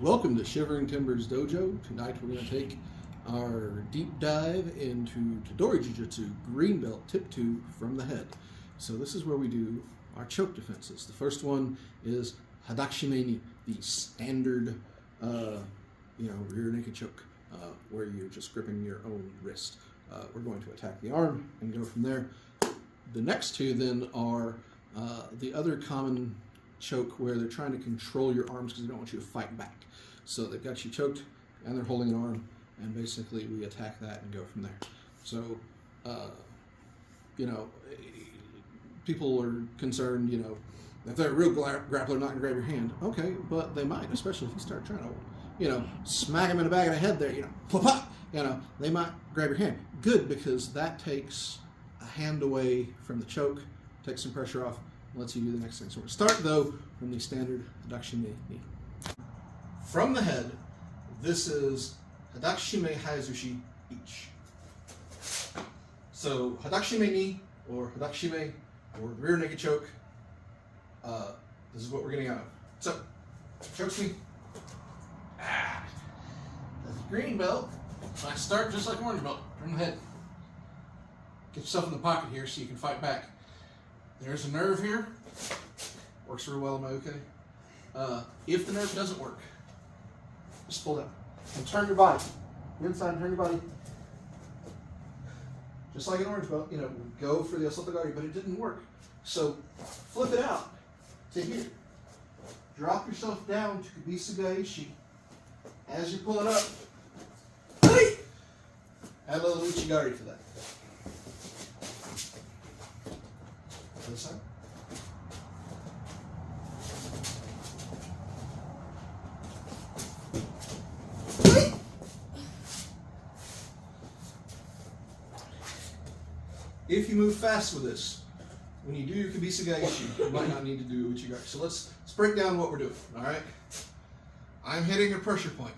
Welcome to Shivering Timbers Dojo. Tonight we're going to take our deep dive into Tedori Jujitsu Green Belt Tip 2 from the head. So this is where we do our choke defenses. The first one is hadaka, the standard rear naked choke, where you're just gripping your own wrist. We're going to attack the arm and go from there. The next two then are the other common choke where they're trying to control your arms because they don't want you to fight back. So they've got you choked and they're holding an arm, and basically we attack that and go from there. So, people are concerned, if they're a real grappler, not going to grab your hand. Okay, but they might, especially if you start trying to, smack them in the back of the head there, pop, pop, they might grab your hand. Good, because that takes a hand away from the choke, takes some pressure off, lets you do the next thing. So we'll start though from the standard hadaka knee. From the head, this is hadaka shime hayazushi ichi. So hadaka knee or hadaka shime or rear naked choke. This is what we're getting out of. So chokes me. That's green belt. I start just like orange belt from the head. Get yourself in the pocket here so you can fight back. There's a nerve here. Works real well, am I okay? If the nerve doesn't work, just pull down. And turn your body. Inside and turn your body. Just like an orange belt, go for the osotogari, but it didn't work. So flip it out to here. Drop yourself down to kubisuga ichi. As you pull it up, add a little ichigari to that. Other side. If you move fast with this, when you do your kubisuga ichi, you might not need to do ichigari. So let's break down what we're doing, all right? I'm hitting a pressure point.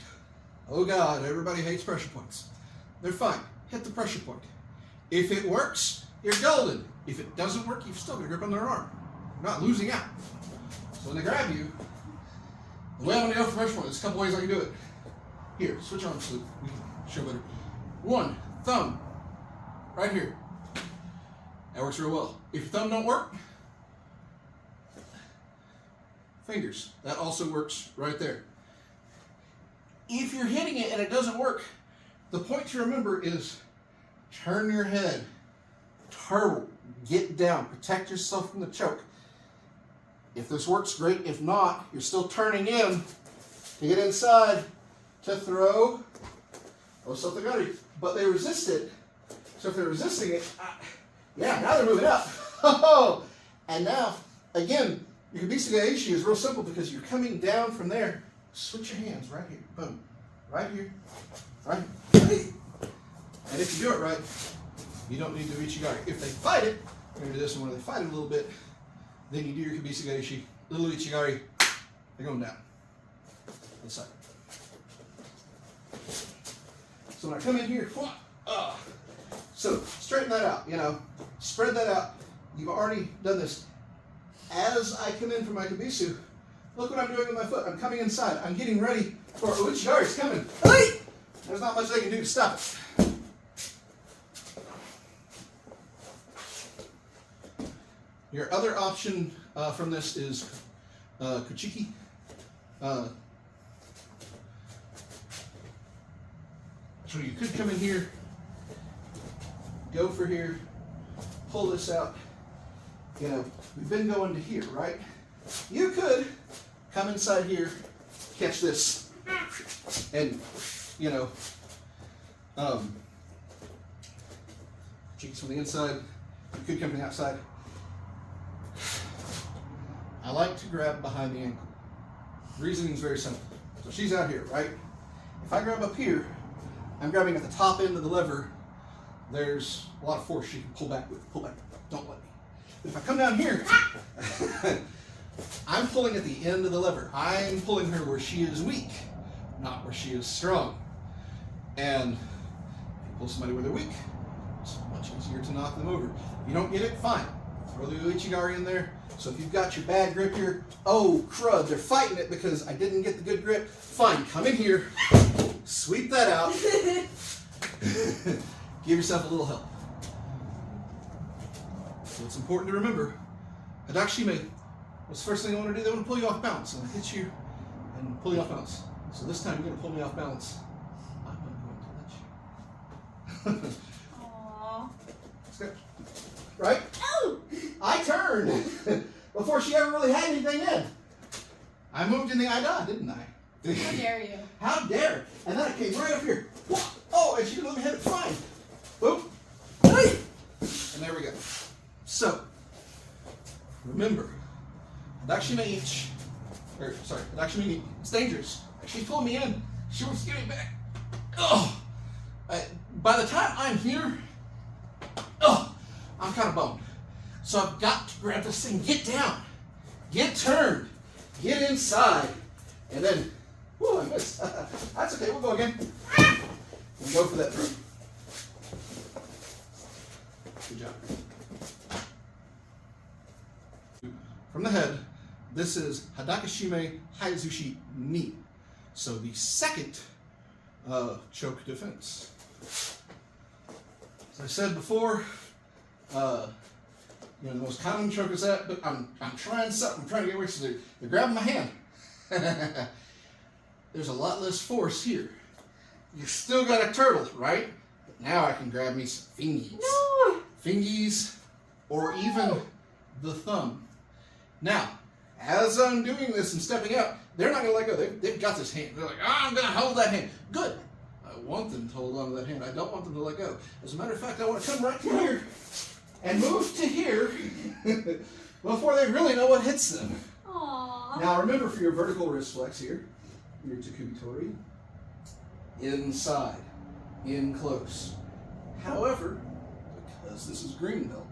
Oh God, everybody hates pressure points. They're fine. Hit the pressure point. If it works, you're golden. If it doesn't work, you've still got a grip on their arm. You're not losing out. So when they grab you, the way I'm going to go for pressure point, there's a couple ways I can do it. Here, switch arms so we can show better. One, thumb, right here. That works real well. If your thumb don't work, fingers. That also works right there. If you're hitting it and it doesn't work, the point to remember is turn your head, turtle, get down, protect yourself from the choke. If this works, great. If not, you're still turning in to get inside to throw osotogari. But they resist it. So if they're resisting it, now they're moving up. And now, again, your kubisuga ichi is real simple because you're coming down from there. Switch your hands right here. Boom. Right here. Right here. And if you do it right, you don't need to do ichigari. If they fight it, we're going to do this one where they fight it a little bit, then you do your kubisuga ichi, little ichigari, they're going down. This side. So when I come in here, so straighten that out, spread that out. You've already done this. As I come in from my kubisu, look what I'm doing with my foot. I'm coming inside. I'm getting ready for ichigari's coming. There's not much they can do to stop it. Your other option from this is kuchiki. So you could come in here, go for here, pull this out. We've been going to here, right? You could come inside here, catch this, and, cheeks from the inside. You could come from the outside. I like to grab behind the ankle. The reasoning is very simple. So she's out here, right? If I grab up here, I'm grabbing at the top end of the lever. There's a lot of force she can pull back with. Pull back. Don't let me. But if I come down here, I'm pulling at the end of the lever. I'm pulling her where she is weak, not where she is strong. And if you pull somebody where they're weak, it's much easier to knock them over. If you don't get it, fine. Throw the uichigari in there. So if you've got your bad grip here, oh crud, they're fighting it because I didn't get the good grip. Fine, come in here, sweep that out. Give yourself a little help. So it's important to remember, hadaka shime, what's the first thing I want to do? They want to pull you off balance. I'm going to hit you and pull you off balance. So this time you're going to pull me off balance. I'm not going to let you. Aww. Let's go. Right? Oh! I turned before she ever really had anything in. I moved in the ida, didn't I? How dare you? How dare! And then I came right up here. Oh, and she didn't let me hit it. Fine. Boop. And there we go. So, remember, hadaka shime ichi. Hadaka shime ni. It's dangerous. She pulled me in. She wants to get me back. Oh! By the time I'm here, I'm kind of boned. So I've got to grab this thing, get down, get turned, get inside, and then, whoo, I missed. That's okay, we'll go again. We'll go for that throw. Good job. From the head, this is hadaka shime hayazushi ni. So the second choke defense. As I said before, the most common choke is that, but I'm trying something, I'm trying to get away, so they're grabbing my hand. There's a lot less force here. You still got a turtle, right? But now I can grab me some fingies. No! Fingies, or even the thumb. Now, as I'm doing this and stepping out, they're not going to let go. They've got this hand. They're like, I'm going to hold that hand. Good. I want them to hold on to that hand. I don't want them to let go. As a matter of fact, I want to come right to here and move to here before they really know what hits them. Aww. Now remember, for your vertical wrist flex here, your takubitori, inside, in close. However, because this is green belt,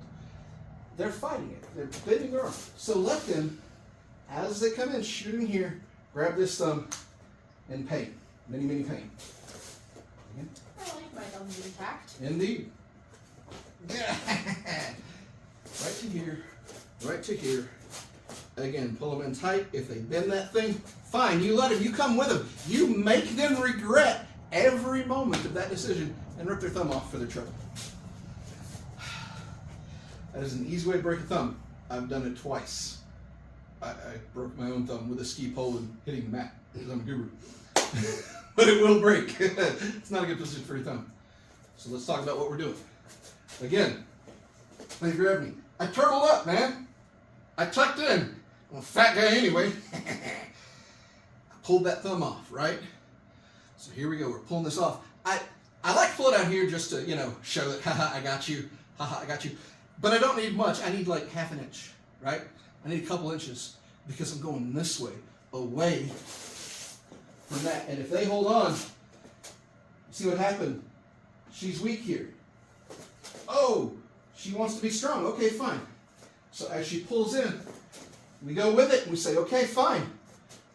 they're fighting it. They're bending their arm. So let them, as they come in, shoot in here, grab this thumb, and pain. Many, many pain. Again. I like my thumbs intact. Indeed. Right to here, right to here. Again, pull them in tight. If they bend that thing, fine. You let them. You come with them. You make them regret every moment of that decision and rip their thumb off for their trouble. That is an easy way to break a thumb. I've done it twice. I broke my own thumb with a ski pole and hitting the mat because I'm a guru. But it will break. It's not a good position for your thumb. So let's talk about what we're doing. Again, they grabbed me. I turtled up, man. I tucked in. I'm a fat guy anyway. I pulled that thumb off, right? So here we go. We're pulling this off. I like to pull it out here just to, show that, haha, I got you. Haha, I got you. But I don't need much. I need like half an inch, right? I need a couple inches because I'm going this way, away from that. And if they hold on, see what happened? She's weak here. Oh, she wants to be strong. Okay, fine. So as she pulls in, we go with it and we say, okay, fine.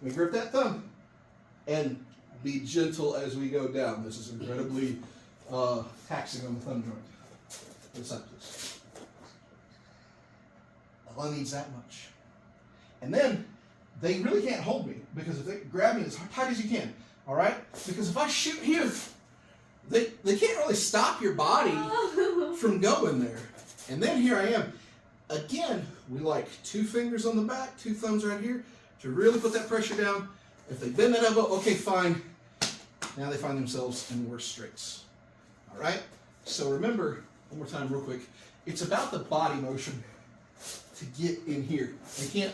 We grip that thumb and be gentle as we go down. This is incredibly taxing on the thumb joint. Just like this. All I needs that much. And then they really can't hold me because if they grab me as tight as you can, all right? Because if I shoot here, they can't really stop your body from going there. And then here I am. Again, we like 2 fingers on the back, 2 thumbs right here to really put that pressure down. If they bend that elbow, okay, fine. Now they find themselves in worse straits. All right? So remember, one more time real quick, it's about the body motion to get in here. They can't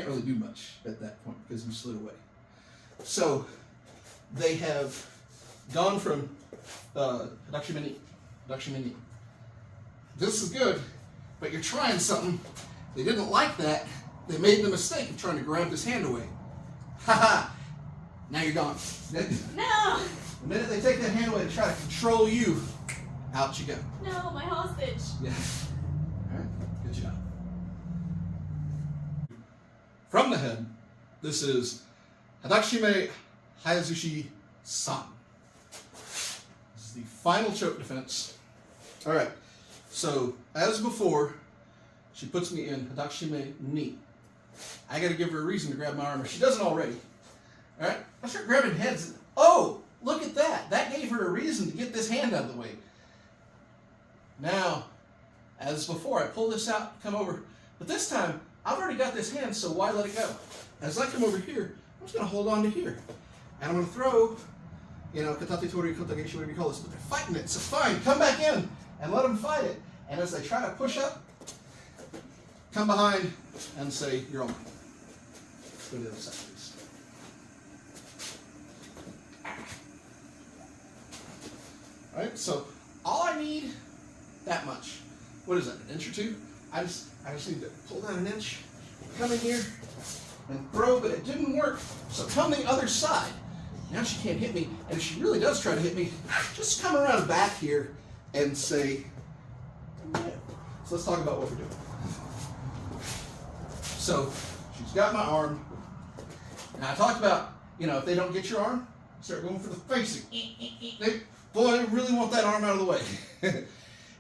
really do much at that point because you slid away. So they have gone from hadaka shime ni. This is good, but you're trying something. They didn't like that. They made the mistake of trying to grab this hand away. Haha! Now you're gone. No! The minute they take that hand away to try to control you, out you go. No, my hostage. Yeah. All right. Good job. From the head, this is hadaka shime hayazushi san. This is the final choke defense All right. So as before, she puts me in hadaka shime ni. I got to give her a reason to grab my arm if she doesn't already. All right. I start grabbing heads. Oh, look at that. That gave her a reason to get this hand out of the way. Now, as before, I pull this out, come over. But this time, I've already got this hand, so why let it go? As I come over here, I'm just going to hold on to here. And I'm going to throw, katate tori, kotageshi, whatever you call this, but they're fighting it, so fine, come back in and let them fight it. And as they try to push up, come behind and say, you're on. Go to the other side, please. All right, so all I need, that much. What is that, an inch or two? I just need to pull down an inch, come in here, and throw, but it didn't work. So come the other side. Now she can't hit me, and if she really does try to hit me, just come around back here and say, no. So let's talk about what we're doing. So she's got my arm. Now I talked about, if they don't get your arm, start going for the facing. They really want that arm out of the way.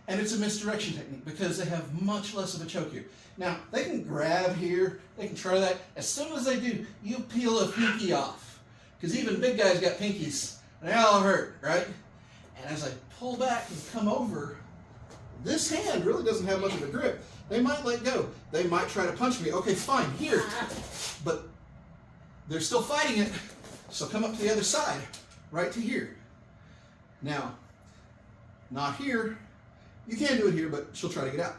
And it's a misdirection technique because they have much less of a choke here. Now, they can grab here, they can try that. As soon as they do, you peel a pinky off. Because even big guys got pinkies, and they all hurt, right? And as I pull back and come over, this hand really doesn't have much of a grip. They might let go. They might try to punch me. Okay, fine, here. But they're still fighting it, so come up to the other side, right to here. Now, not here. You can do it here, but she'll try to get out.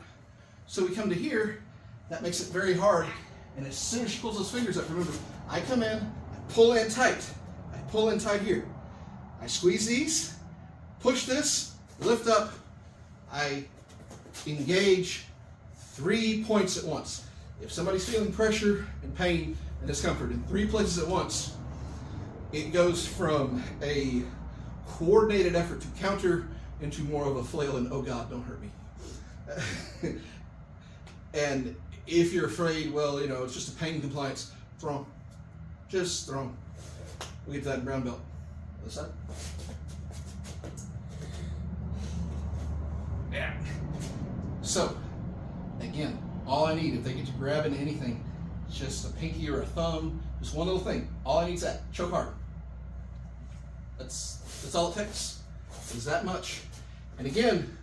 So we come to here. That makes it very hard. And as soon as she pulls those fingers up, remember, I come in, I pull in tight. I pull in tight here. I squeeze these, push this, lift up. I engage 3 points at once. If somebody's feeling pressure and pain and discomfort in 3 places at once, it goes from a coordinated effort to counter into more of a flail and, oh God, don't hurt me. And if you're afraid, well, it's just a pain compliance, throw 'em. Just throw 'em. We'll get to that in brown belt. Other side. Yeah. So, again, all I need, if they get to grabbing anything, just a pinky or a thumb, just one little thing. All I need is that. Choke hard. That's all it takes. Is that much. And again,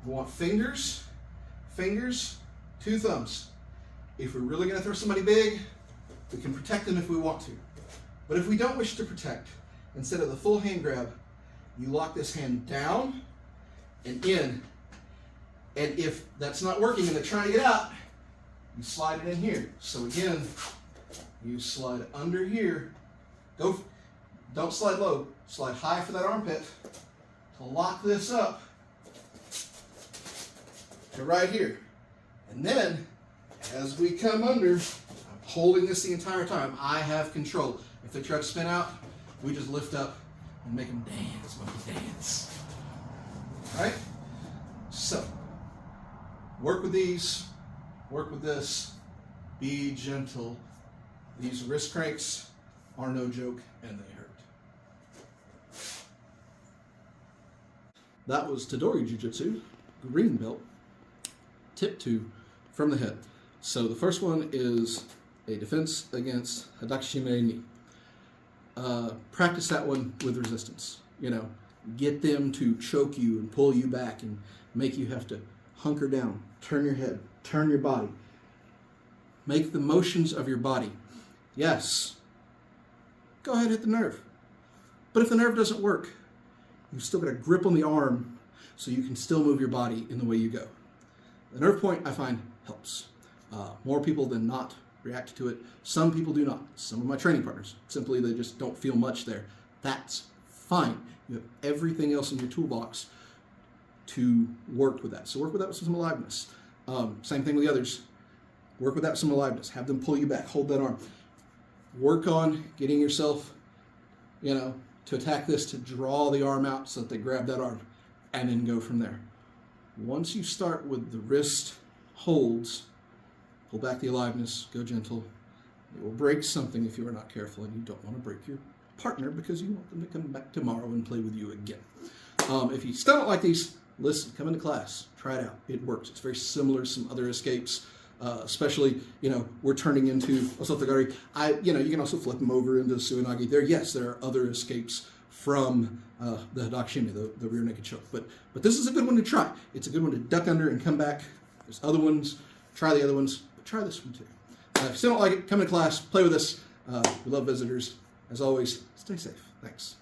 we want fingers, 2 thumbs. If we're really going to throw somebody big, we can protect them if we want to. But if we don't wish to protect, instead of the full hand grab, you lock this hand down and in. And if that's not working and they're trying to get out, you slide it in here. So again, you slide under here. Don't slide low, slide high for that armpit to lock this up to right here. And then, as we come under, I'm holding this the entire time. I have control. If they try to spin out, we just lift up and make them dance, monkey dance. All right? So, work with these, work with this, be gentle. These wrist cranks are no joke and they hurt. That was Tedori Jujitsu Green Belt, tip 2 from the head. So the first one is a defense against hadaka shime ni. Practice that one with resistance. Get them to choke you and pull you back and make you have to hunker down, turn your head, turn your body. Make the motions of your body. Yes, go ahead and hit the nerve. But if the nerve doesn't work, you've still got a grip on the arm so you can still move your body in the way you go. The nerve point, I find, helps. More people than not react to it. Some people do not. Some of my training partners, simply they just don't feel much there. That's fine. You have everything else in your toolbox to work with that. So work with that with some aliveness. Same thing with the others. Work with that with some aliveness. Have them pull you back. Hold that arm. Work on getting yourself, to attack this, to draw the arm out so that they grab that arm, and then go from there. Once you start with the wrist holds, pull back the aliveness, go gentle. It will break something if you are not careful, and you don't want to break your partner because you want them to come back tomorrow and play with you again. If you still don't like these, listen, come into class, try it out. It works. It's very similar to some other escapes. Especially, we're turning into Osotogari. You can also flip them over into Suinagi. There are other escapes from the hadaka shime, the rear naked choke. But this is a good one to try. It's a good one to duck under and come back. There's other ones. Try the other ones, but try this one too. If you still don't like it, come to class, play with us. We love visitors. As always, stay safe. Thanks.